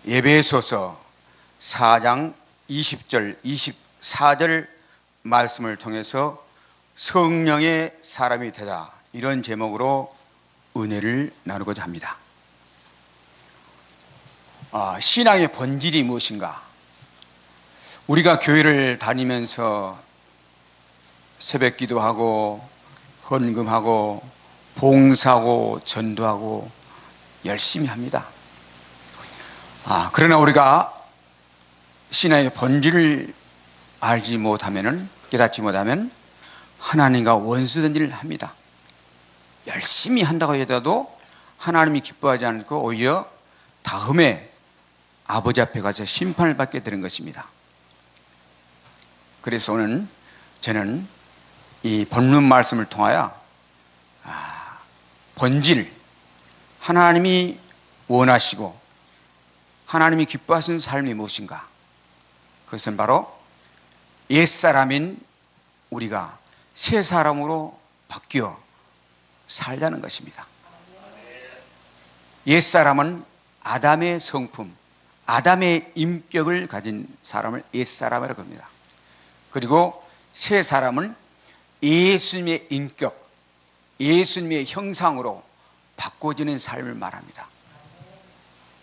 에베소서 4장 20절 24절 말씀을 통해서 성령의 사람이 되자, 이런 제목으로 은혜를 나누고자 합니다. 신앙의 본질이 무엇인가? 우리가 교회를 다니면서 새벽 기도하고 헌금하고 봉사하고 전도하고 열심히 합니다. 그러나 우리가 신앙의 본질을 알지 못하면, 깨닫지 못하면 하나님과 원수된 일을 합니다. 열심히 한다고 해도 하나님이 기뻐하지 않고 오히려 다음에 아버지 앞에 가서 심판을 받게 되는 것입니다. 그래서 오늘 저는 이 본문 말씀을 통하여 본질, 하나님이 원하시고 하나님이 기뻐하시는 삶이 무엇인가? 그것은 바로 옛사람인 우리가 새 사람으로 바뀌어 살자는 것입니다. 옛사람은 아담의 성품, 아담의 인격을 가진 사람을 옛사람이라고 합니다. 그리고 새 사람은 예수님의 인격, 예수님의 형상으로 바꿔지는 삶을 말합니다.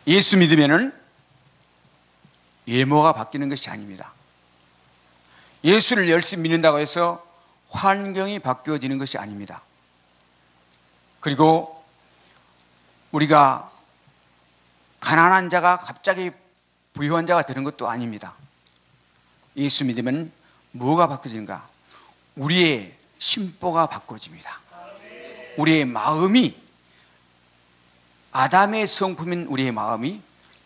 예수 믿으면은 외모가 바뀌는 것이 아닙니다. 예수를 열심히 믿는다고 해서 환경이 바뀌어지는 것이 아닙니다. 그리고 우리가 가난한 자가 갑자기 부유한 자가 되는 것도 아닙니다. 예수 믿으면 뭐가 바뀌어지는가? 우리의 심보가 바꿔집니다. 우리의 마음이, 아담의 성품인 우리의 마음이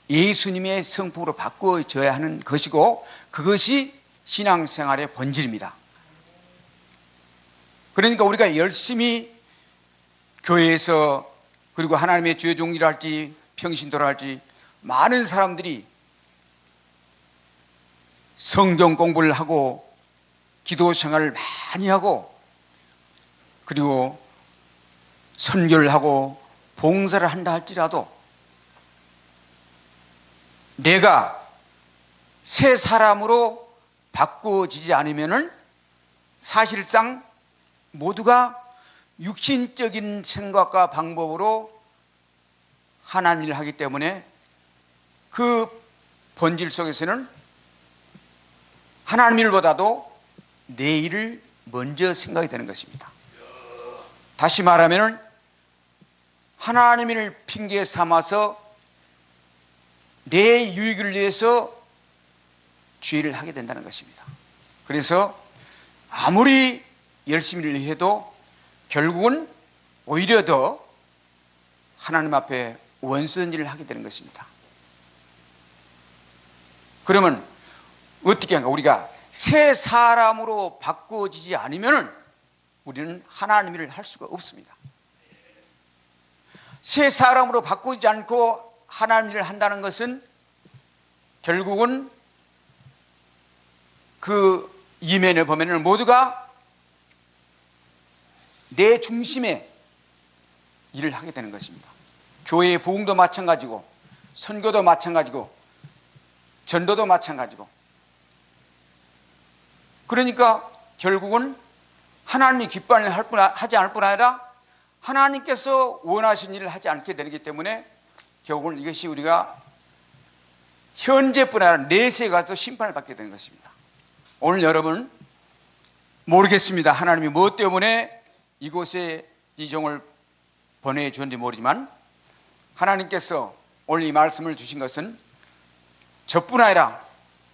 예수님의 성품으로 바꿔져야 하는 것이고, 그것이 신앙생활의 본질입니다. 그러니까 우리가 열심히 교회에서, 그리고 하나님의 주의 종리를 할지 평신도를 할지 많은 사람들이 성경 공부를 하고 기도 생활을 많이 하고 그리고 선교를 하고 봉사를 한다 할지라도 내가 새 사람으로 바꿔지지 않으면은 사실상 모두가 육신적인 생각과 방법으로 하나님 일을 하기 때문에 그 본질 속에서는 하나님 일보다도 내 일을 먼저 생각이 되는 것입니다. 다시 말하면 하나님 일을 핑계 삼아서 내 유익을 위해서 죄를 하게 된다는 것입니다. 그래서 아무리 열심히 해도 결국은 오히려 더 하나님 앞에 원수된 일을 하게 되는 것입니다. 그러면 어떻게 한가? 우리가 새 사람으로 바꿔지지 않으면 우리는 하나님 일을 할 수가 없습니다. 새 사람으로 바꾸지 않고 하나님 일을 한다는 것은 결국은 그 이면을 보면 모두가 내 중심의 일을 하게 되는 것입니다. 교회의 부흥도 마찬가지고 선교도 마찬가지고 전도도 마찬가지고, 그러니까 결국은 하나님이 기뻐하지 않을 뿐 아니라 하나님께서 원하신 일을 하지 않게 되기 때문에 결국은 이것이 우리가 현재뿐 아니라 내세에 가서 심판을 받게 되는 것입니다. 오늘 여러분 모르겠습니다. 하나님이 무엇 때문에 이곳에 이 종을 보내주었는지 모르지만 하나님께서 오늘 이 말씀을 주신 것은 저뿐 아니라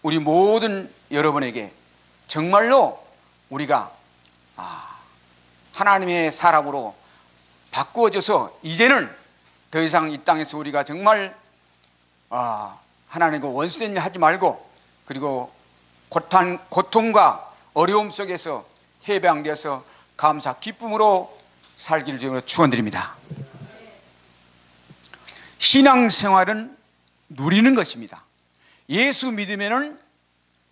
우리 모든 여러분에게 정말로 우리가 하나님의 사람으로 바꾸어져서 이제는 더 이상 이 땅에서 우리가 정말 하나님과 원수된 일 하지 말고, 그리고 고통과 어려움 속에서 해방되어서 감사 기쁨으로 살기를 주님으로 축원드립니다. 신앙생활은 누리는 것입니다. 예수 믿으면은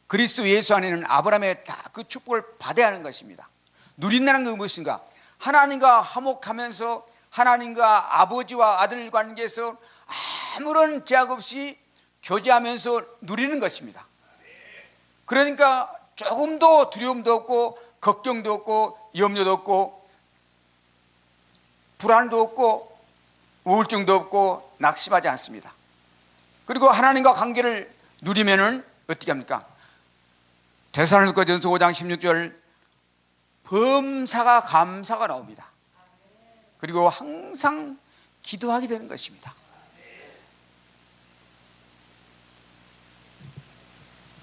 그리스도 예수 안에는 아브라함의 다 그 축복을 받아야 하는 것입니다. 누린다는 건 무엇인가? 하나님과 화목하면서 하나님과 아버지와 아들 관계에서 아무런 제약 없이 교제하면서 누리는 것입니다. 그러니까 조금도 두려움도 없고 걱정도 없고 염려도 없고 불안도 없고 우울증도 없고 낙심하지 않습니다. 그리고 하나님과 관계를 누리면은 어떻게 합니까? 데살로니가전서 5장 16절 범사가 감사가 나옵니다. 그리고 항상 기도하게 되는 것입니다.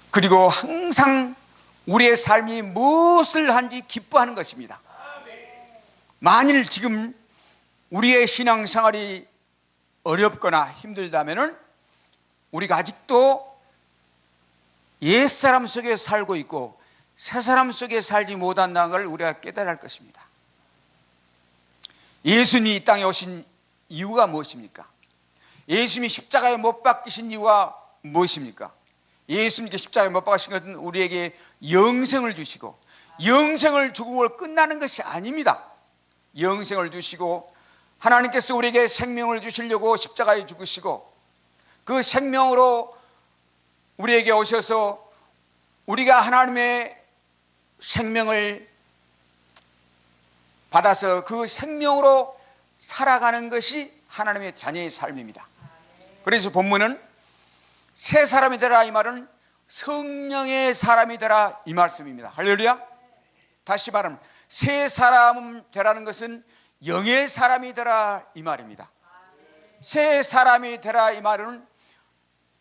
그리고 항상 우리의 삶이 무엇을 한지 기뻐하는 것입니다. 만일 지금 우리의 신앙생활이 어렵거나 힘들다면 우리가 아직도 옛사람 속에 살고 있고 새사람 속에 살지 못한다는 걸 우리가 깨달을 것입니다. 예수님이 이 땅에 오신 이유가 무엇입니까? 예수님이 십자가에 못 박히신 이유가 무엇입니까? 예수님께 십자가에 못 박히신 것은 우리에게 영생을 주시고, 영생을 주고 끝나는 것이 아닙니다. 영생을 주시고 하나님께서 우리에게 생명을 주시려고 십자가에 죽으시고, 그 생명으로 우리에게 오셔서 우리가 하나님의 생명을 받아서 그 생명으로 살아가는 것이 하나님의 자녀의 삶입니다. 그래서 본문은 새 사람이 되라, 이 말은 성령의 사람이 되라, 이 말씀입니다. 할렐루야. 다시 말하면 새 사람 되라는 것은 영의 사람이 되라, 이 말입니다. 새 사람이 되라, 이 말은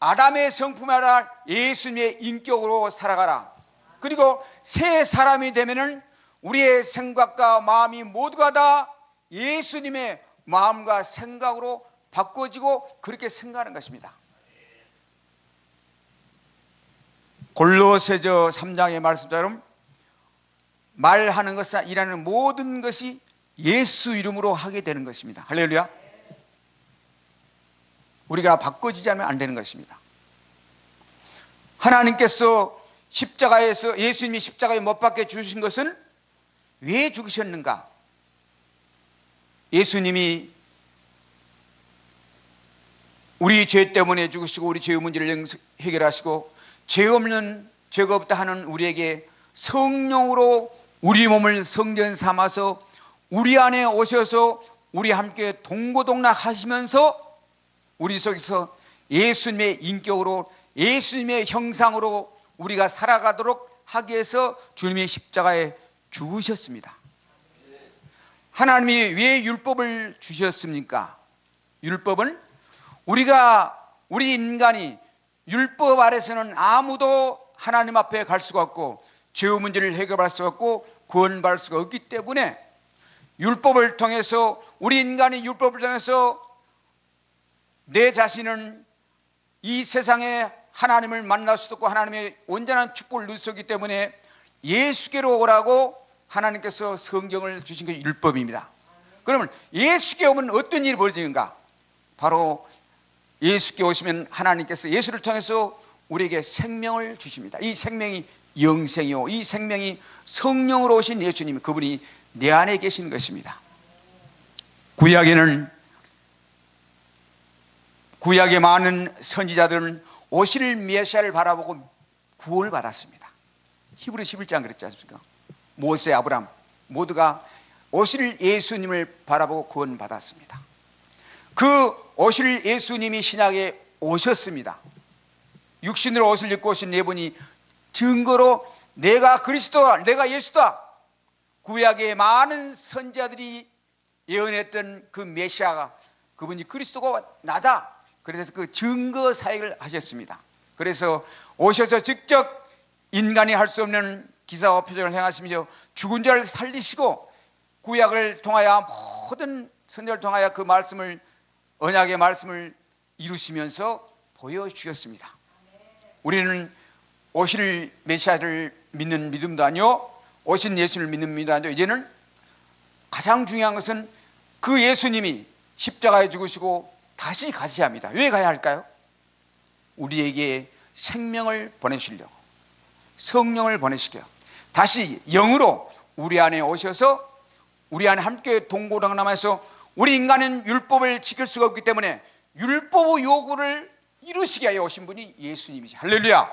아담의 성품이 아니라 예수님의 인격으로 살아가라. 그리고 새 사람이 되면은 우리의 생각과 마음이 모두가 다 예수님의 마음과 생각으로 바꿔지고 그렇게 생각하는 것입니다. 골로새서 3장의 말씀처럼 말하는 것과 일하는 모든 것이 예수 이름으로 하게 되는 것입니다. 할렐루야. 우리가 바꿔지지 않으면 안 되는 것입니다. 하나님께서 십자가에서 예수님이 십자가에 못 박혀 주신 것은 왜 죽으셨는가? 예수님이 우리 죄 때문에 죽으시고 우리 죄의 문제를 해결하시고 죄가 없다 하는 우리에게 성령으로 우리 몸을 성전 삼아서 우리 안에 오셔서 우리 함께 동고동락 하시면서 우리 속에서 예수님의 인격으로 예수님의 형상으로 우리가 살아가도록 하기 위해서 주님의 십자가에 죽으셨습니다. 하나님이 왜 율법을 주셨습니까? 율법은 우리 인간이 율법 아래서는 아무도 하나님 앞에 갈 수가 없고 죄의 문제를 해결할 수가 없고 구원받을 수가 없기 때문에 율법을 통해서 우리 인간이 율법을 통해서 내 자신은 이 세상에 하나님을 만날 수도 없고 하나님의 온전한 축복을 누릴 수 없기 때문에 예수께로 오라고 하나님께서 성경을 주신 게 율법입니다. 그러면 예수께 오면 어떤 일이 벌어지는가? 바로 예수께 오시면 하나님께서 예수를 통해서 우리에게 생명을 주십니다. 이 생명이 영생이요, 이 생명이 성령으로 오신 예수님, 그분이 내 안에 계신 것입니다. 구약의 많은 선지자들은 오실 메시아를 바라보고 구원을 받았습니다. 히브리 11장 그랬지 않습니까? 모세, 아브라함 모두가 오실 예수님을 바라보고 구원 받았습니다. 그 오실 예수님이 신약에 오셨습니다. 육신으로 옷을 입고 오신 네 분이 증거로 내가 그리스도다, 내가 예수다. 구약의 많은 선지자들이 예언했던 그 메시아가 그분이 그리스도가 나다. 그래서 그 증거 사역을 하셨습니다. 그래서 오셔서 직접 인간이 할 수 없는 기사와 표적을 행하시며 죽은 자를 살리시고 구약을 통하여 모든 선지자를 통하여 그 말씀을 언약의 말씀을 이루시면서 보여주셨습니다. 우리는 오실 메시아를 믿는 믿음도 아니요 오신 예수를 믿는 믿음도 아니요 이제는 가장 중요한 것은 그 예수님이 십자가에 죽으시고 다시 가셔야 합니다. 왜 가야 할까요? 우리에게 생명을 보내시려고, 성령을 보내시게요. 다시 영으로 우리 안에 오셔서 우리 안에 함께 동고동락하면서 우리 인간은 율법을 지킬 수가 없기 때문에 율법의 요구를 이루시게 하여 오신 분이 예수님이죠. 할렐루야.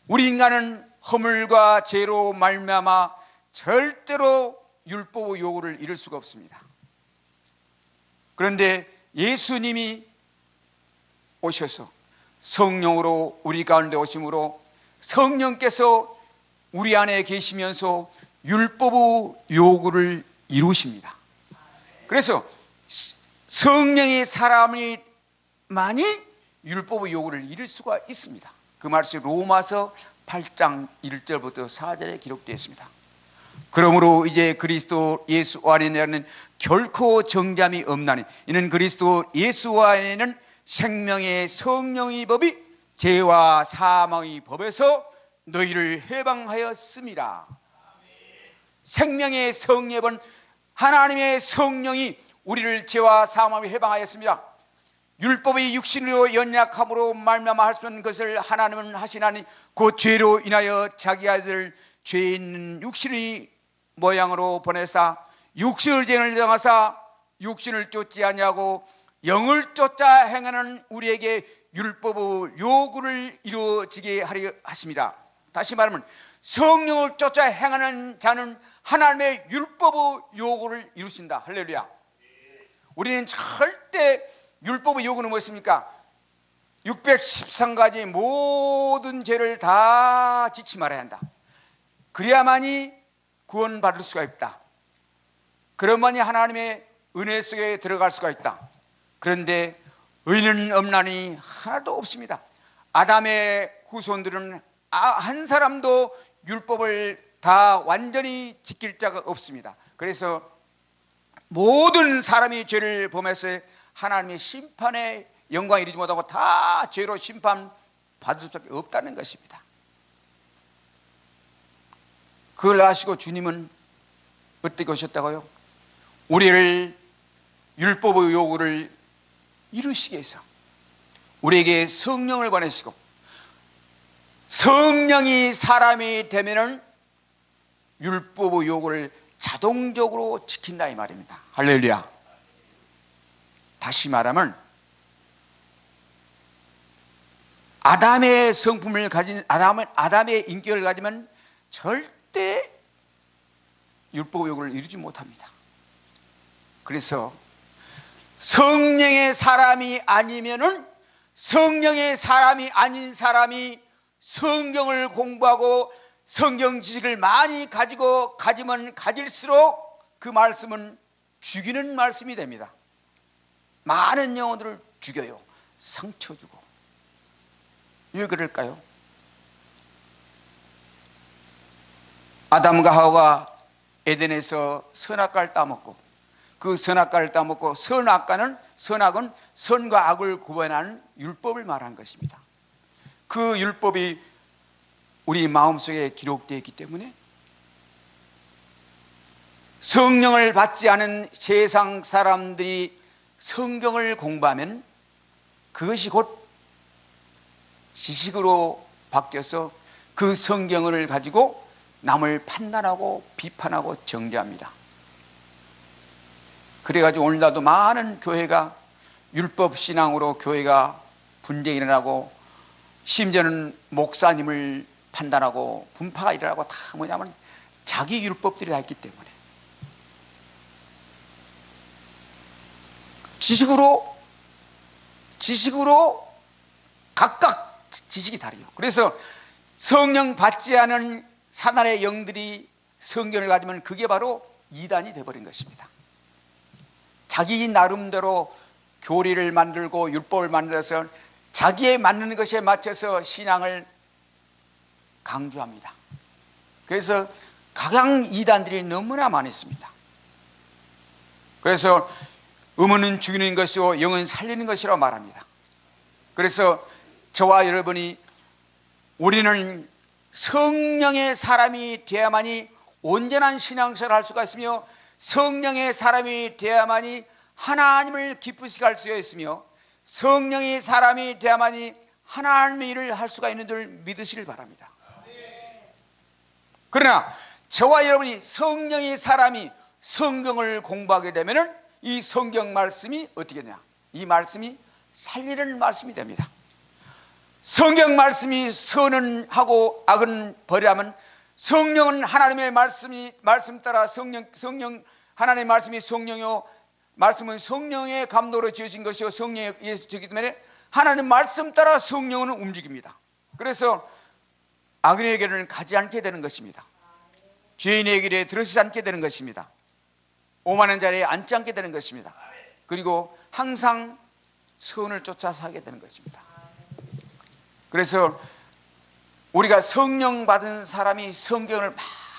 우리 인간은 허물과 죄로 말미암아 절대로 율법의 요구를 이룰 수가 없습니다. 그런데 예수님이 오셔서 성령으로 우리 가운데 오심으로 성령께서 우리 안에 계시면서 율법의 요구를 이루십니다. 그래서 성령의 사람이 많이 율법의 요구를 이룰 수가 있습니다. 그 말씀이 로마서 8장 1절부터 4절에 기록되어 있습니다. 그러므로 이제 그리스도 예수 안에는 결코 정잠이 없나니 이는 그리스도 예수 안에는 생명의 성령의 법이 죄와 사망의 법에서 너희를 해방하였습니다. 생명의 성령은 하나님의 성령이 우리를 죄와 사망에 해방하였습니다. 율법의 육신으로 연약함으로 말미암아 할 수 없는 것을 하나님은 하시나니 그 죄로 인하여 자기 아들 죄 있는 육신의 모양으로 보내사 육신의 죄를 정하사 육신을 쫓지 아니하고 영을 쫓아 행하는 우리에게 율법의 요구를 이루어지게 하려 하십니다. 다시 말하면 성령을 쫓아 행하는 자는 하나님의 율법의 요구를 이루신다. 할렐루야. 우리는 절대 율법의 요구는 무엇입니까? 613가지 모든 죄를 다 지치 말아야 한다. 그래야만이 구원받을 수가 있다. 그러면이 하나님의 은혜 속에 들어갈 수가 있다. 그런데 의는 없나니 하나도 없습니다. 아담의 후손들은 한 사람도 율법을 다 완전히 지킬 자가 없습니다. 그래서 모든 사람이 죄를 범해서 하나님의 심판에 영광 이르지 못하고 다 죄로 심판받을 수밖에 없다는 것입니다. 그걸 아시고 주님은 어떻게 오셨다고요? 우리를 율법의 요구를 이루시기 위해서 우리에게 성령을 보내시고 성령이 사람이 되면은 율법의 요구를 자동적으로 지킨다 이 말입니다. 할렐루야. 다시 말하면 아담의 성품을 가진 아담의 인격을 가지면 절대 율법의 요구를 이루지 못합니다. 그래서 성령의 사람이 아니면은 성령의 사람이 아닌 사람이 성경을 공부하고 성경 지식을 많이 가지면 가질수록 그 말씀은 죽이는 말씀이 됩니다. 많은 영혼들을 죽여요. 상처 주고. 왜 그럴까요? 아담과 하와가 에덴에서 선악과를 따먹고 그 선악과를 따먹고 선악은 선과 악을 구분하는 율법을 말한 것입니다. 그 율법이 우리 마음속에 기록되어 있기 때문에 성령을 받지 않은 세상 사람들이 성경을 공부하면 그것이 곧 지식으로 바뀌어서 그 성경을 가지고 남을 판단하고 비판하고 정죄합니다. 그래가지고 오늘날도 많은 교회가 율법신앙으로 교회가 분쟁이 일어나고 심지어는 목사님을 판단하고 분파가 일어나고 다 뭐냐면 자기 율법들이 다 있기 때문에 지식으로 각각 지식이 다르요. 그래서 성령 받지 않은 사단의 영들이 성경을 가지면 그게 바로 이단이 되어버린 것입니다. 자기 나름대로 교리를 만들고 율법을 만들어서 자기에 맞는 것에 맞춰서 신앙을 강조합니다. 그래서 각양 이단들이 너무나 많이 있습니다. 그래서 음은 죽이는 것이고 영은 살리는 것이라고 말합니다. 그래서 저와 여러분이 우리는 성령의 사람이 되어야만이 온전한 신앙생활을 할 수가 있으며 성령의 사람이 되어야만이 하나님을 기쁘시게 할 수가 있으며 성령의 사람이 되어야만이 하나님의 일을 할 수가 있는 줄 믿으시길 바랍니다. 그러나 저와 여러분이 성령의 사람이 성경을 공부하게 되면 이 성경 말씀이 어떻게 되냐? 이 말씀이 살리는 말씀이 됩니다. 성경 말씀이 선은 하고 악은 벌이라면, 성령은 하나님의 말씀 따라 성령 하나님의 말씀이 성령이요, 말씀은 성령의 감도로 지어진 것이요 성령에 의해서 지기 때문에 하나님 말씀 따라 성령은 움직입니다. 그래서 악인의 길을 가지 않게 되는 것입니다. 죄인의 길에 들어서지 않게 되는 것입니다. 오만한 자리에 앉지 않게 되는 것입니다. 그리고 항상 선을 쫓아 살게 되는 것입니다. 그래서 우리가 성령 받은 사람이 성경을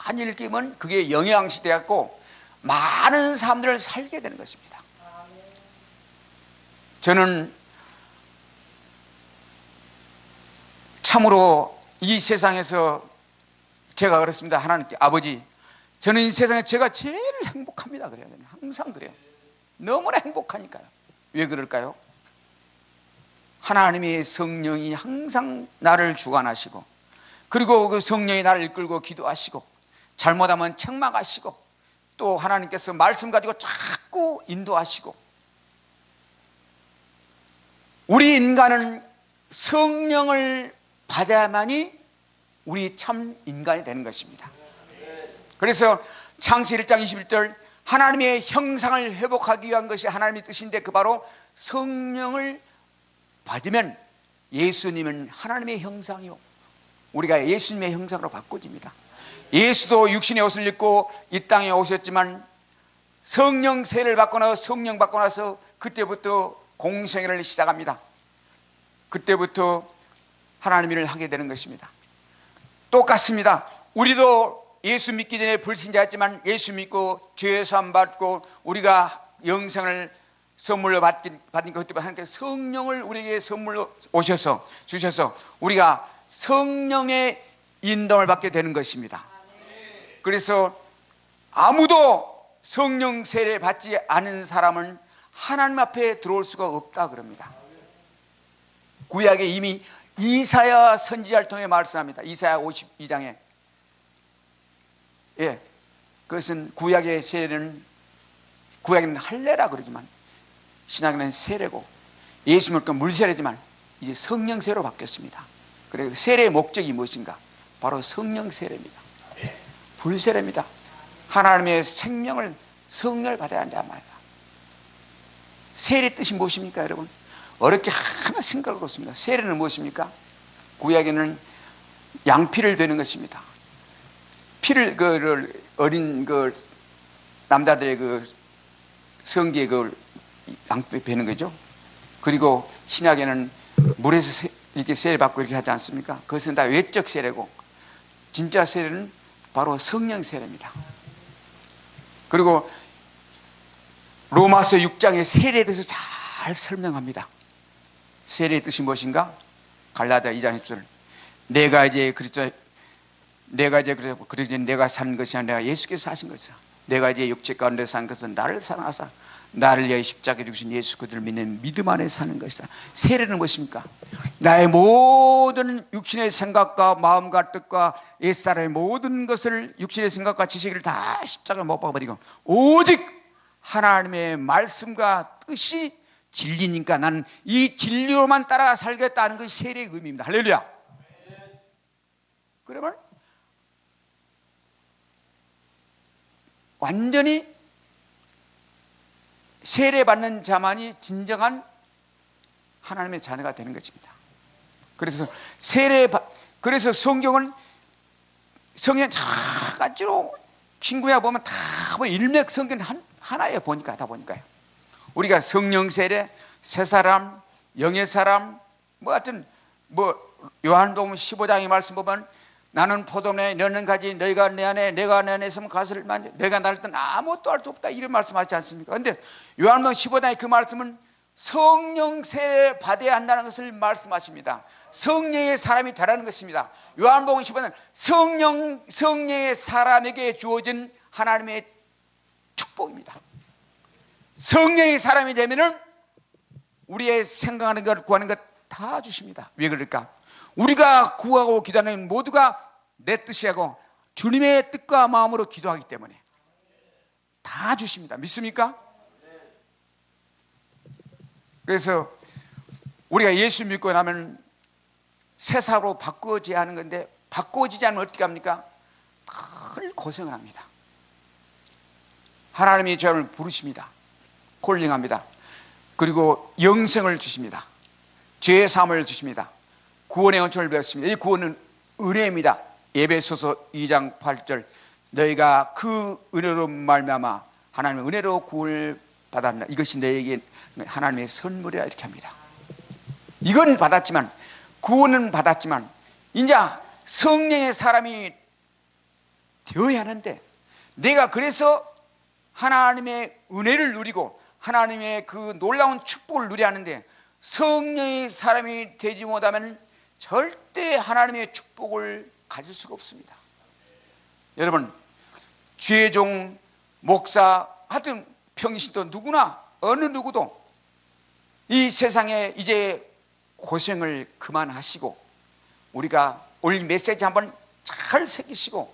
많이 읽으면 그게 영양시 되었고 많은 사람들을 살게 되는 것입니다. 저는 참으로 이 세상에서 제가 그렇습니다. 하나님께, 아버지, 저는 이 세상에 제가 제일 행복합니다. 그래요. 항상 그래요. 너무나 행복하니까요. 왜 그럴까요? 하나님의 성령이 항상 나를 주관하시고, 그리고 그 성령이 나를 이끌고 기도하시고, 잘못하면 책망하시고, 또 하나님께서 말씀 가지고 자꾸 인도하시고, 우리 인간은 성령을 받아야만이 우리 참 인간이 되는 것입니다. 그래서 창세기 1장 21절, 하나님의 형상을 회복하기 위한 것이 하나님의 뜻인데 그 바로 성령을 받으면 예수님은 하나님의 형상이요, 우리가 예수님의 형상으로 바꿔집니다. 예수도 육신의 옷을 입고 이 땅에 오셨지만 성령 세를 받고 나서, 성령 받고 나서 그때부터 공생애를 시작합니다. 그때부터 하나님 일을 하게 되는 것입니다. 똑같습니다. 우리도 예수 믿기 전에 불신자였지만 예수 믿고 죄 사함 받고 우리가 영생을 선물로 받니까 그때 하나님께서 성령을 우리에게 선물로 주셔서 우리가 성령의 인도를 받게 되는 것입니다. 그래서 아무도 성령 세례 받지 않은 사람은 하나님 앞에 들어올 수가 없다 그럽니다. 구약에 이미 이사야 선지자를 통해 말씀합니다. 이사야 52장에. 예, 그것은 구약의 세례는, 구약에는 할례라 그러지만 신약에는 세례고, 예수님은 물세례지만 이제 성령 세례로 바뀌었습니다. 그래서 세례의 목적이 무엇인가? 바로 성령 세례입니다. 불세례입니다. 하나님의 생명을, 성령을 받아야 한다 말이야. 세례 뜻이 무엇입니까, 여러분? 어렵게 하나 생각을 했습니다. 세례는 무엇입니까? 구약에는 양피를 베는 것입니다. 피를 어린 남자들의 성기에 양피 베는 거죠. 그리고 신약에는 물에서 이렇게 세례 받고 이렇게 하지 않습니까? 그것은 다 외적 세례고 진짜 세례는 바로 성령 세례입니다. 그리고 로마서 6장에 세례에 대해서 잘 설명합니다. 세례의 뜻이 무엇인가? 갈라디아 2장 10절, 내가 이제 그리스도 내가 산 것이 아니라 예수께서 사신 것이다. 내가 이제 육체 가운데 산 것은 나를 사랑하사 나를 위하여 십자가에 죽으신 예수 그들을 믿는 믿음 안에 사는 것이다. 세례는 무엇입니까? 나의 모든 육신의 생각과 마음과 뜻과 옛사람의 모든 것을, 육신의 생각과 지식을 다 십자가에 못 박아버리고 오직 하나님의 말씀과 뜻이 진리니까 나는 이 진리로만 따라 살겠다는 것이 세례의 의미입니다. 할렐루야. 그러면 완전히 세례받는 자만이 진정한 하나님의 자녀가 되는 것입니다. 그래서 그래서 성경은 여러 가지로 친구야 보면 다 일맥 성경 하나에 보니까 다 보니까요. 우리가 성령 세례, 새 사람, 영의 사람, 하여튼 요한복음 15장의 말씀 보면 나는 포도나무에 너는 가지, 너희가 내 안에 내가 내 안에 있으면 가지를 만져, 내가 나를 떠나 아무것도 할 수 없다 이런 말씀하지 않습니까? 그런데 요한복음 15장의 그 말씀은 성령 세례 받아야 한다는 것을 말씀하십니다. 성령의 사람이 되라는 것입니다. 요한복음 15장 성령의 사람에게 주어진 하나님의 축복입니다. 성령의 사람이 되면은 우리의 생각하는 것, 구하는 것 다 주십니다. 왜 그럴까? 우리가 구하고 기도하는 모두가 내 뜻이 하고 주님의 뜻과 마음으로 기도하기 때문에 다 주십니다. 믿습니까? 그래서 우리가 예수 믿고 나면 새 사람으로 바꾸어져야 하는 건데, 바꾸어지지 않으면 어떻게 합니까? 늘 고생을 합니다. 하나님이 저를 부르십니다. 콜링합니다. 그리고 영생을 주십니다. 죄의 사함을 주십니다. 구원의恩寵을 베었습니다. 이 구원은 은혜입니다. 에베소서 2장 8절, 너희가 그 은혜로 말미암아 하나님의 은혜로 구원을 받았나, 이것이 너에게 하나님의 선물이라, 이렇게 합니다. 이건 받았지만, 구원은 받았지만 이제 성령의 사람이 되어야 하는데, 내가 그래서 하나님의 은혜를 누리고 하나님의 그 놀라운 축복을 누려야 하는데, 성령의 사람이 되지 못하면 절대 하나님의 축복을 가질 수가 없습니다. 여러분, 죄종, 목사, 하여튼 평신도 누구나, 어느 누구도 이 세상에 이제 고생을 그만하시고, 우리가 오늘 메시지 한번 잘 새기시고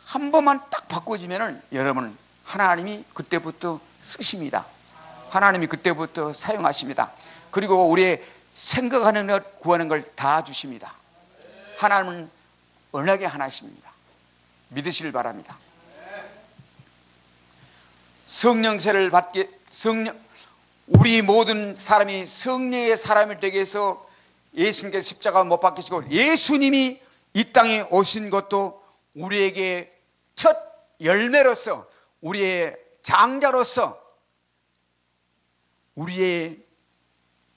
한 번만 딱 바꿔지면은 여러분, 하나님이 그때부터 쓰십니다. 하나님이 그때부터 사용하십니다. 그리고 우리의 생각하는 것, 구하는 걸 다 주십니다. 하나님은 언약의 하나십니다. 믿으시길 바랍니다. 성령세를 받게, 우리 모든 사람이 성령의 사람이 되기 위해서 예수님께서 십자가 못 박히시고, 예수님이 이 땅에 오신 것도 우리에게 첫 열매로서, 우리의 장자로서, 우리의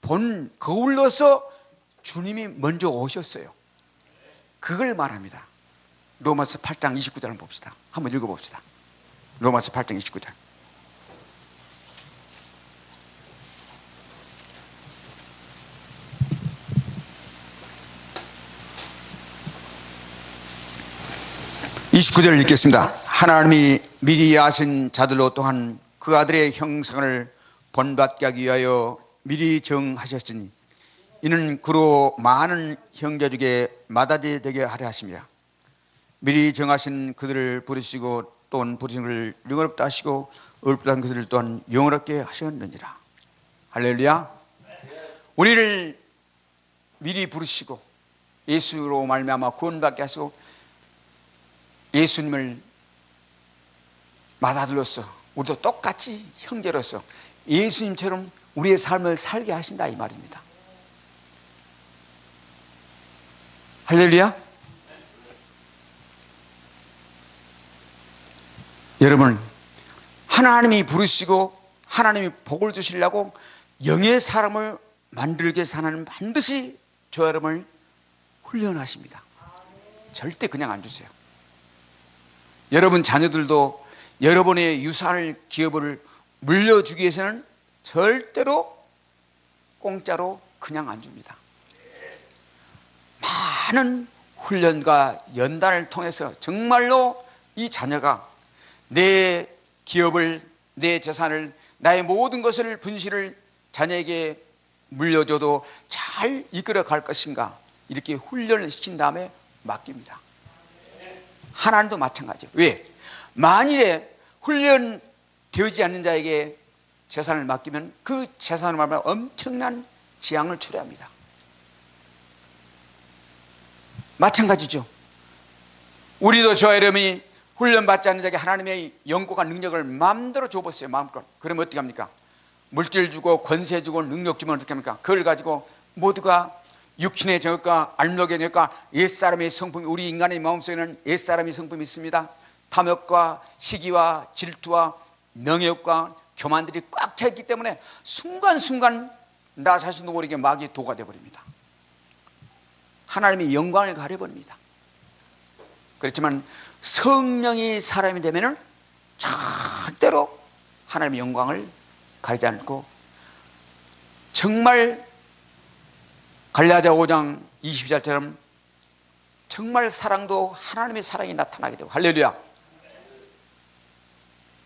본 거울로서 주님이 먼저 오셨어요. 그걸 말합니다. 로마서 8장 29절을 봅시다. 한번 읽어봅시다. 로마서 8장 29절. (29절) 읽겠습니다. 하나님이 미리 아신 자들로 또한 그 아들의 형상을 본받게 하기 위하여 미리 정하셨으니, 이는 그로 많은 형제 중에 맏아들이 되게 하려 하심이라. 미리 정하신 그들을 부르시고, 또한 부르신 그들을 영원롭다 하시고, 어렵다 한 그들을 또한 영원롭게 하셨느니라. 할렐루야. 우리를 미리 부르시고 예수로 말미암아 구원받게 하시고, 예수님을 맏아들로서, 우리도 똑같이 형제로서 예수님처럼 우리의 삶을 살게 하신다, 이 말입니다. 할렐루야. 여러분, 하나님이 부르시고 하나님이 복을 주시려고 영의 사람을 만들기 위해서 하나님은 반드시 저 여러분을 훈련하십니다. 절대 그냥 안 주세요. 여러분 자녀들도 여러분의 유산을, 기업을 물려주기 위해서는 절대로 공짜로 그냥 안 줍니다. 많은 훈련과 연단을 통해서 정말로 이 자녀가 내 기업을, 내 재산을, 나의 모든 것을, 분실을 자녀에게 물려줘도 잘 이끌어 갈 것인가, 이렇게 훈련을 시킨 다음에 맡깁니다. 하나님도 마찬가지예요. 왜? 만일에 훈련되지 않는 자에게 재산을 맡기면 그 재산을 말하면 엄청난 재앙을 초래합니다. 마찬가지죠. 우리도 저 여러분이 훈련받지 않는 자에게 하나님의 영광과 능력을 마음대로 줘보세요. 마음껏. 그러면 어떻게 합니까? 물질 주고 권세 주고 능력 주면 어떻게 합니까? 그걸 가지고 모두가 육신의 정욕과 알력의 정욕과 옛사람의 성품이, 우리 인간의 마음속에는 옛사람의 성품이 있습니다. 탐욕과 시기와 질투와 명예욕과 교만들이 꽉 차 있기 때문에 순간순간 나 자신도 모르게 마귀의 도가 되어버립니다. 하나님의 영광을 가려버립니다. 그렇지만 성령이 사람이 되면은 절대로 하나님의 영광을 가리지 않고, 정말 갈라디아 5장 22절처럼 정말 사랑도 하나님의 사랑이 나타나게 되고, 할렐루야.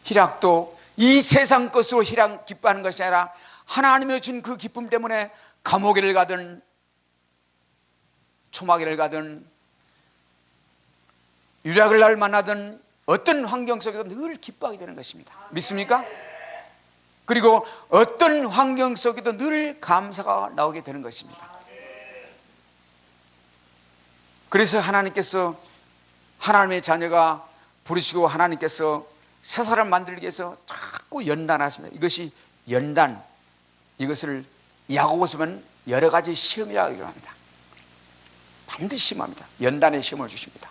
희락도 이 세상 것으로 희락 기뻐하는 것이 아니라 하나님이 준 그 기쁨 때문에 감옥에를 가든 초마개를 가든 유락을 날 만나든 어떤 환경 속에서 늘 기뻐하게 되는 것입니다. 믿습니까? 그리고 어떤 환경 속에도 늘 감사가 나오게 되는 것입니다. 그래서 하나님께서 하나님의 자녀가 부르시고 하나님께서 새 사람 만들기 위해서 자꾸 연단하십니다. 이것이 연단, 이것을 야고보서는 여러 가지 시험이라고 합니다. 반드시 시험합니다. 연단의 시험을 주십니다.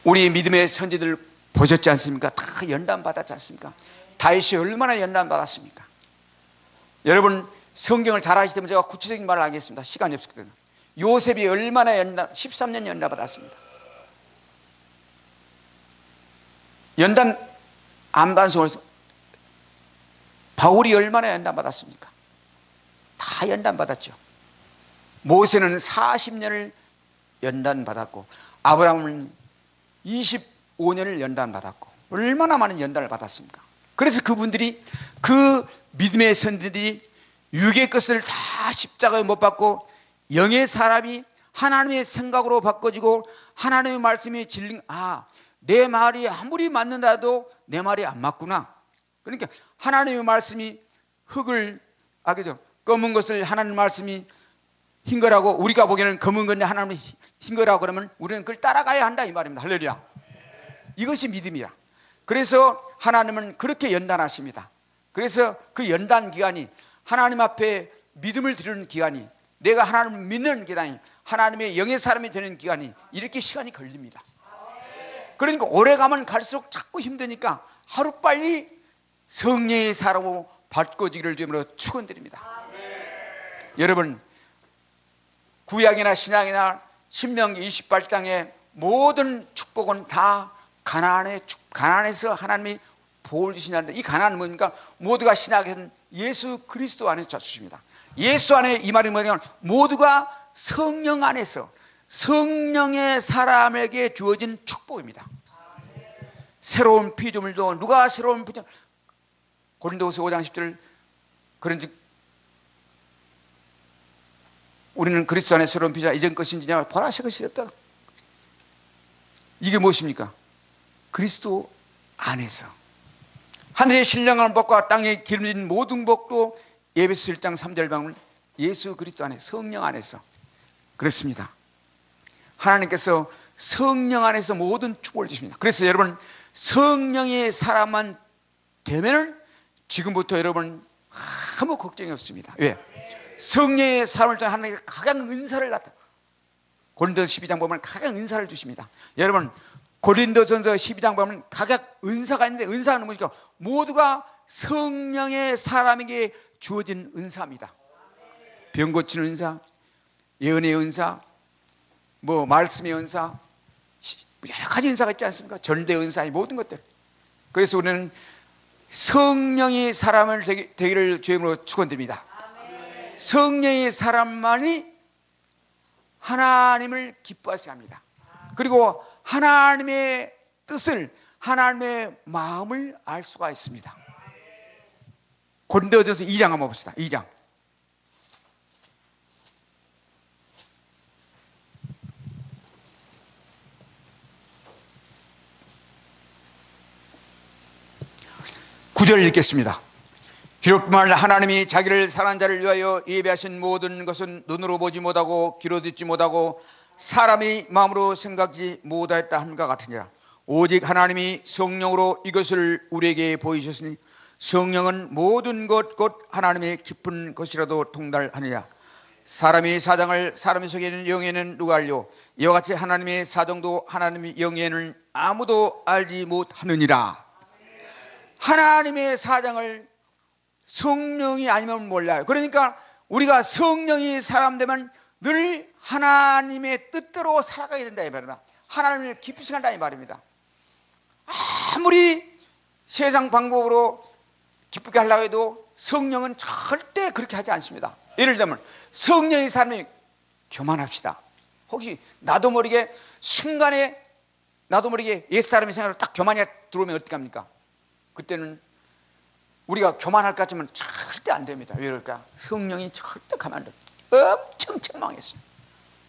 우리 믿음의 선지들 보셨지 않습니까? 다 연단 받았지 않습니까? 다윗이 얼마나 연단 받았습니까? 여러분 성경을 잘 아시기 때문에 제가 구체적인 말을 하겠습니다. 시간이 없을 때는. 요셉이 얼마나 연단, 13년 연단 받았습니다. 연단 안 받아서 바울이 얼마나 연단 받았습니까? 다 연단 받았죠. 모세는 40년을 연단 받았고 아브라함은 25년을 연단 받았고 얼마나 많은 연단을 받았습니까? 그래서 그분들이 그 믿음의 선들이 육의 것을 다 십자가에 못 받고 영의 사람이 하나님의 생각으로 바꿔지고 하나님의 말씀이 진리, 내 말이 아무리 맞는다도 내 말이 안 맞구나. 그러니까 하나님의 말씀이 흙을 검은 것을 하나님의 말씀이 흰 거라고 우리가 보기에는 검은 건데 하나님이 흰 거라고 그러면 우리는 그걸 따라가야 한다 이 말입니다. 할렐루야. 이것이 믿음이야. 그래서 하나님은 그렇게 연단하십니다. 그래서 그 연단 기간이 하나님 앞에 믿음을 드리는 기간이, 내가 하나님을 믿는 기간이, 하나님의 영의 사람이 되는 기간이 이렇게 시간이 걸립니다. 그러니까 오래 가면 갈수록 자꾸 힘드니까 하루빨리 성령의 사람으로 바꿔지기를 주님으로 축원드립니다. 여러분 구약이나 신약이나 신명기 28장의 모든 축복은 다 가나안에서 하나님이 복을 주시는데, 이 가나안은 뭡니까? 모두가 신약에서는 예수 그리스도 안에서 주십니다. 예수 안에, 이 말이 뭐냐면 모두가 성령 안에서 성령의 사람에게 주어진 축복입니다. 새로운 피조물도, 누가 새로운 피조물, 고린도후서 5장 10절, 그런즉 우리는 그리스도 안에 새로운 피조물, 이전 것인지 보라 새 것이 되었다. 이게 무엇입니까? 그리스도 안에서 하늘의 신령한 복과 땅에 기름진 모든 복도 에베소 1장 3절 방문 예수 그리스도 안에, 성령 안에서 그렇습니다. 하나님께서 성령 안에서 모든 축복을 주십니다. 그래서 여러분 성령의 사람만 되면은 지금부터 여러분 아무 걱정이 없습니다. 왜? 성령의 사람을 통해 하나님께서 각각 은사를 나타내, 고린도서 12장 보면 각각 은사를 주십니다. 여러분 고린도전서 12장 보면 각각 은사가 있는데, 은사는 뭐니까 모두가 성령의 사람에게 주어진 은사입니다. 병 고치는 은사, 예언의 은사, 말씀의 은사, 여러 가지 은사가 있지 않습니까? 전대 은사, 모든 것들. 그래서 우리는 성령의 사람을 되기를 주님으로 축원드립니다. 성령의 사람만이 하나님을 기뻐하시게 합니다. 그리고 하나님의 뜻을, 하나님의 마음을 알 수가 있습니다. 고린도전서 2장 한번 봅시다. 2장. 구절 읽겠습니다. 기록뿐만 하나님이 자기를 사랑하는 자를 위하여 예배하신 모든 것은 눈으로 보지 못하고 귀로 듣지 못하고 사람이 마음으로 생각지 못하였다 함과 같으니라. 오직 하나님이 성령으로 이것을 우리에게 보이셨으니 성령은 모든 것 곧 하나님의 깊은 것이라도 통달하느냐. 사람의 사정을 사람의 속에는 영에는 누가 알려? 이와 같이 하나님의 사정도 하나님의 영에는 아무도 알지 못하느니라. 하나님의 사정을 성령이 아니면 몰라요. 그러니까 우리가 성령이 사람 되면 늘 하나님의 뜻대로 살아가야 된다 이 말입니다. 하나님을 깊이 생각한다 이 말입니다. 아무리 세상 방법으로 기쁘게 하려고 해도 성령은 절대 그렇게 하지 않습니다. 예를 들면 성령의 사람이 교만합시다. 혹시 나도 모르게 순간에 나도 모르게 옛사람의 생각으로 딱 교만이 들어오면 어떻게 합니까? 그때는 우리가 교만할 것 같지만 절대 안 됩니다. 왜 그럴까? 성령이 절대 가만 안 됩니다. 엄청 책망했습니다.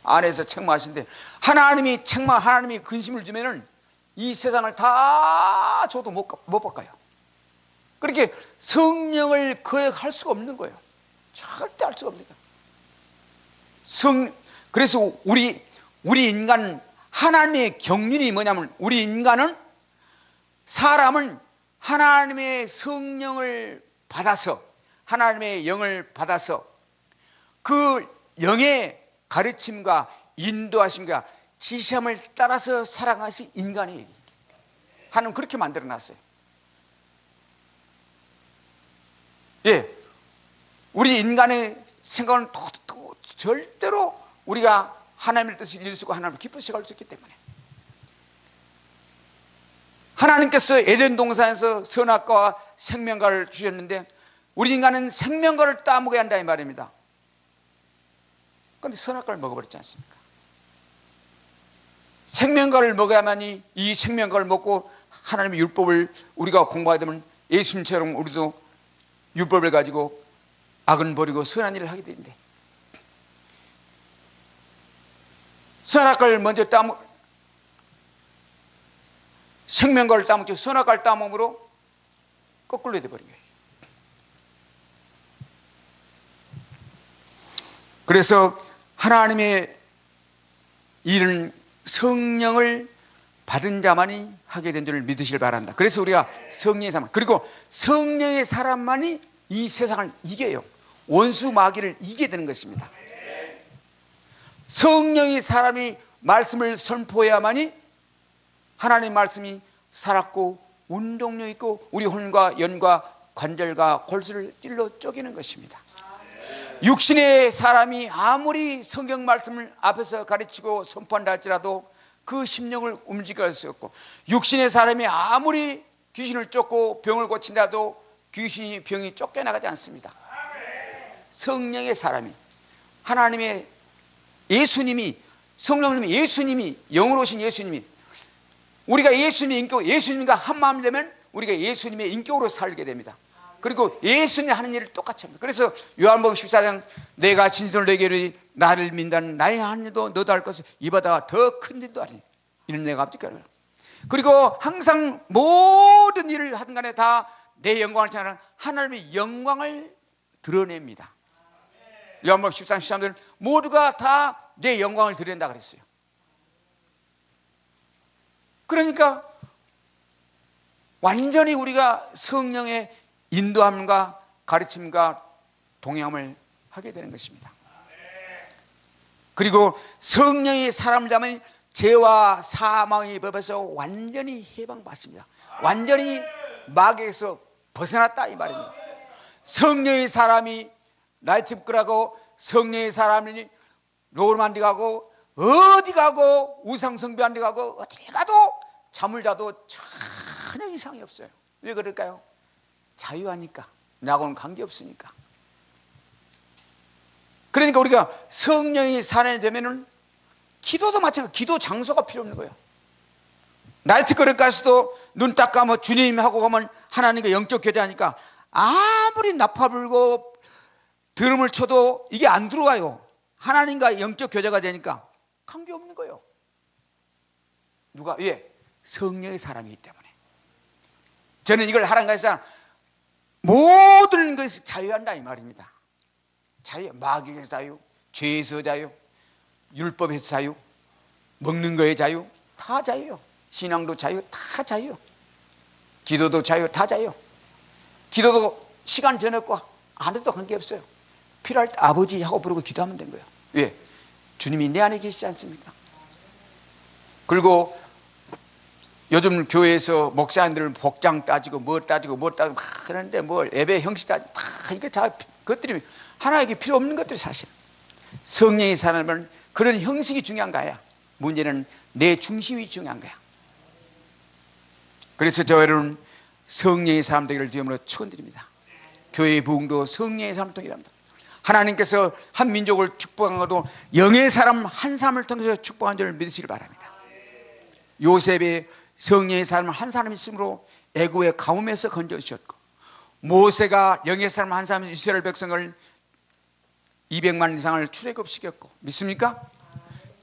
안에서 책망하시는데 하나님이 하나님이 근심을 주면은 이 세상을 다 줘도 못 바꿔요. 그렇게 성령을 거역할 수가 없는 거예요. 절대 할 수가 없는 거예요. 그래서 우리 인간, 하나님의 경륜이 뭐냐면, 우리 인간은, 사람은 하나님의 성령을 받아서, 하나님의 영을 받아서 그 영의 가르침과 인도하심과 지시함을 따라서 살아가신 인간이, 하나님 그렇게 만들어 놨어요. 예, 우리 인간의 생각은 절대로 우리가 하나님의 뜻을 이룰 수 있고 하나님을 기쁘시게 할 수 있기 때문에, 하나님께서 에덴 동산에서 선악과와 생명과를 주셨는데 우리 인간은 생명과를 따먹어야 한다 이 말입니다. 그런데 선악과를 먹어버렸지 않습니까? 생명과를 먹어야만이, 이 생명과를 먹고 하나님의 율법을 우리가 공부하게 되면 예수님처럼 우리도 율법을 가지고 악은 버리고 선한 일을 하게 되는데, 선악과를 먼저 생명과를 따먹죠. 선악과를 따먹으로 거꾸로 돼버린 거예요. 그래서 하나님의 일은 성령을 받은 자만이 하게 된 줄을 믿으시길 바란다. 그래서 우리가 성령의 사람, 그리고 성령의 사람만이 이 세상을 이겨요. 원수 마귀를 이기게 되는 것입니다. 성령의 사람이 말씀을 선포해야만이 하나님의 말씀이 살았고 운동력 있고 우리 혼과 연과 관절과 골수를 찔러 쪼개는 것입니다. 육신의 사람이 아무리 성경 말씀을 앞에서 가르치고 선포한다 할지라도 그 심령을 움직일 수 없고, 육신의 사람이 아무리 귀신을 쫓고 병을 고친다도 귀신이 병이 쫓겨나가지 않습니다. 성령의 사람이, 하나님의 예수님이, 성령님이, 예수님이, 영으로 오신 예수님이, 우리가 예수님의 인격, 예수님과 한 마음이 되면 우리가 예수님의 인격으로 살게 됩니다. 그리고 예수님이 하는 일을 똑같이 합니다. 그래서 요한복음 14장, 내가 진실로 너에게 이르리 나를 믿는 나의 하는 일도 너도 할 것을 이보다 더 큰 일도 하리니 이는 내가 아버지께 하리라. 그리고 항상 모든 일을 하든 간에 다 내 영광을 찬양하는 하나님의 영광을 드러냅니다. 요한복음 14장 13절은 모두가 다 내 영광을 드러낸다 그랬어요. 그러니까 완전히 우리가 성령의 인도함과 가르침과 동행함을 하게 되는 것입니다. 그리고 성령의 사람을 잡으면 죄와 사망의 법에서 완전히 해방받습니다. 완전히 마귀에서 벗어났다 이 말입니다. 성령의 사람이 나이트클럽하고 성령의 사람이 로그만디 가고 어디 가고 우상숭배한 데 가고 어디 가도 잠을 자도 전혀 이상이 없어요. 왜 그럴까요? 자유하니까, 나하고는 관계없으니까. 그러니까 우리가 성령이 사람이 되면은 기도도 마찬가지로 기도 장소가 필요 없는 거예요. 나이트클럽 가서도 눈 딱 감아 주님 하고 가면 하나님과 영적 교제하니까 아무리 나파 불고 드럼을 쳐도 이게 안 들어와요. 하나님과 영적 교제가 되니까 관계없는 거예요. 누가? 왜? 성령의 사람이기 때문에. 저는 이걸 하나님께서 모든 것에서 자유한다 이 말입니다. 자유, 마귀에서 자유, 죄에서 자유, 율법에서 자유, 먹는 거에 자유, 다 자유요. 신앙도 자유, 다 자유. 기도도 자유, 다 자유. 기도도 시간 정했고 안 해도 관계없어요. 필요할 때 아버지 하고 부르고 기도하면 된 거예요. 왜? 주님이 내 안에 계시지 않습니까? 그리고 요즘 교회에서 목사님들 복장 따지고 뭐 따지고 뭐 따지고 막 그러는데 뭘 예배 형식 따지고 다 이게 다 그것들이 하나에게 필요 없는 것들이 사실. 성령의 사람은 그런 형식이 중요한 거야. 문제는 내 중심이 중요한 거야. 그래서 저 여러분 성령의 사람 되기를 주님으로 축원드립니다. 교회의 부흥도 성령의 사람 통이랍니다. 하나님께서 한 민족을 축복한 것도 영의 사람 한 사람을 통해서 축복한 줄 믿으시길 바랍니다. 요셉의 성령의 사람 한 사람 있으므로 애굽의 가뭄에서 건져주셨고, 모세가 영의 사람 한 사람 이스라엘 백성을 200만 이상을 출애굽시켰고, 믿습니까?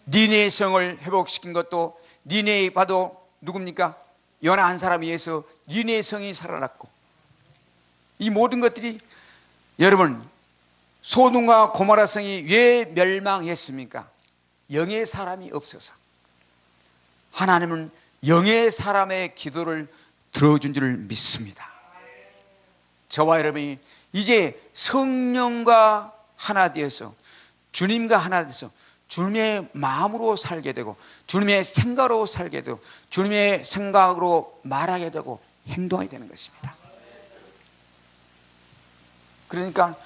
니네의 성을 회복시킨 것도 니네의 봐도 누굽니까? 요나 한 사람에 의해서 니네의 성이 살아났고, 이 모든 것들이 여러분 소돔과 고모라 성이 왜 멸망했습니까? 영의 사람이 없어서. 하나님은 영의 사람의 기도를 들어준 줄 믿습니다. 저와 여러분이 이제 성령과 하나 되어서 주님과 하나 되어서 주님의 마음으로 살게 되고 주님의 생각으로 살게 되고 주님의 생각으로 말하게 되고 행동하게 되는 것입니다. 그러니까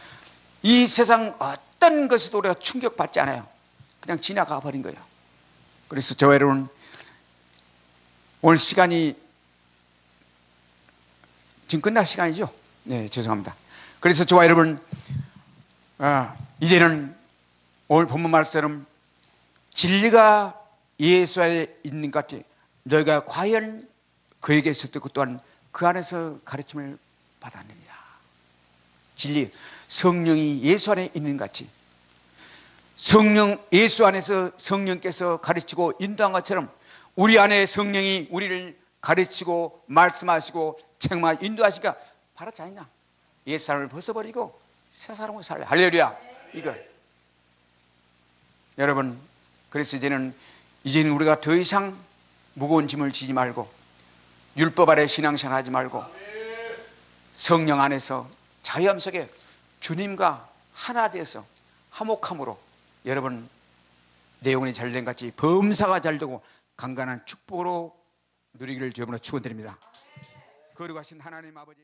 이 세상 어떤 것에도 우리가 충격받지 않아요. 그냥 지나가 버린 거예요. 그래서 저와 여러분 오늘 시간이 지금 끝날 시간이죠? 네, 죄송합니다. 그래서 저와 여러분 이제는 오늘 본문 말씀처럼 진리가 예수 안에 있는 것 같이 너희가 과연 그에게서 듣고 또한 그 안에서 가르침을 받았느니라. 진리, 성령이 예수 안에 있는 것 같이 성령, 예수 안에서 성령께서 가르치고 인도한 것처럼 우리 안에 성령이 우리를 가르치고 말씀하시고 책망하시고 인도하시니까 바로 자이나 옛 사람을 벗어버리고 새 사람으로 살래. 할렐루야. 이걸 여러분, 그래서 이제는 우리가 더 이상 무거운 짐을 지지 말고 율법 아래 신앙생활 하지 말고 성령 안에서 자유함 속에 주님과 하나 되어서 화목함으로 여러분 내 영혼이 잘된 같이 범사가 잘되고 강간한 축복으로 누리기를 주님으로 축원드립니다. 거룩하신 하나님 아버지.